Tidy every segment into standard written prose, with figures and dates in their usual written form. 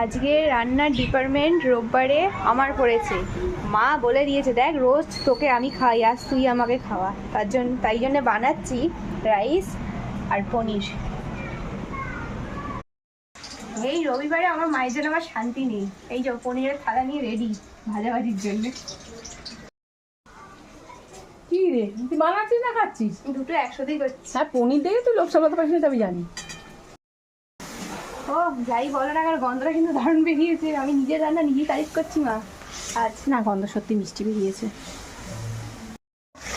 আজকে রান্নার ডিপার্টমেন্ট রোববারে আমার পড়েছে। মা বলে দিয়েছে, দেখ রোজ তোকে আমি খাই, আজ তুই আমাকে খাওয়া। তাই জন্য বানাচ্ছি রাইস আর পনির। এই রবিবারে আমার মায়ের জন্য আমার শান্তি নেই। এই যে পনিরের থালা নিয়ে রেডি ভাজাভাজির জন্য। কি রে, তুই বানাচ্ছিস না খাচ্ছিস? দুটো একসাথেই করছি। হ্যাঁ, পনির দেখে তুই লোক সামলাতে পারিস না, আমি জানি। ও যাই বলো না, গন্ধটা কিন্তু দারুণ বেরিয়েছে। আমি নিজের রান্না নিজেই তারিফ করছি মা। আচ্ছা না, গন্ধ সত্যি মিষ্টি বেরিয়েছে।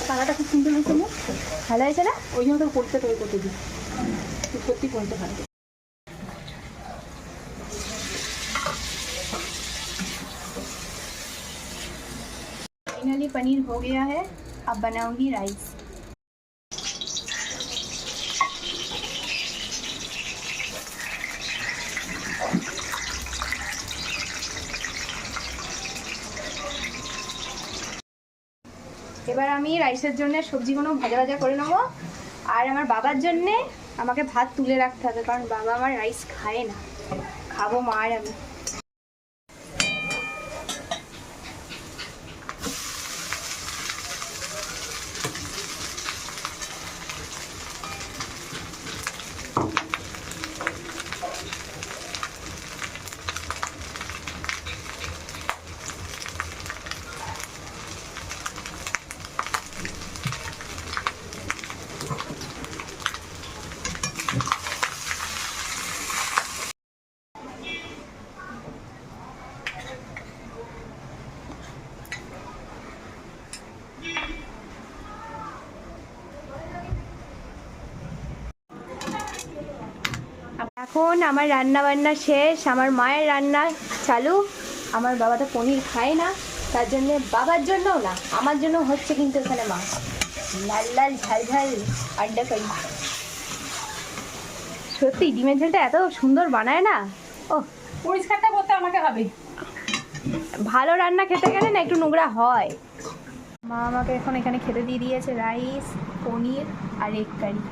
টাকাটা খুব সুন্দর হয়েছে না? ভালো হয়েছে না? ওই জন্য তোকে করতে দিই, তুই সত্যি করতে পারবি। फाइनली पनीर हो गया है। अब बनाऊंगी राइस। এবার আমি রাইসের জন্য সবজিগুলো ভাজা ভাজা করে নেবো। আর আমার বাবার জন্যে আমাকে ভাত তুলে রাখতে হবে, কারণ বাবা আমার রাইস খায় না। খাবো মা আর আমি। এখন আমার রান্না বান্না শেষ, আমার মায়ের রান্না চালু। আমার বাবা তো পনির খায় না, তার জন্য বাবার জন্যও না আমার জন্য হচ্ছে কিন্তু এখানে মা লাল লাল ঝাল ঝাল আড্ডা করি। সত্যি ডিমের ঝালটা এত সুন্দর বানায় না। ও পরিষ্কারটা করতে আমাকে হবে। ভালো রান্না খেতে গেলে না একটু নোংরা হয়। মা আমাকে এখন এখানে খেতে দিয়ে দিয়েছে রাইস, পনির আর এগ কারি।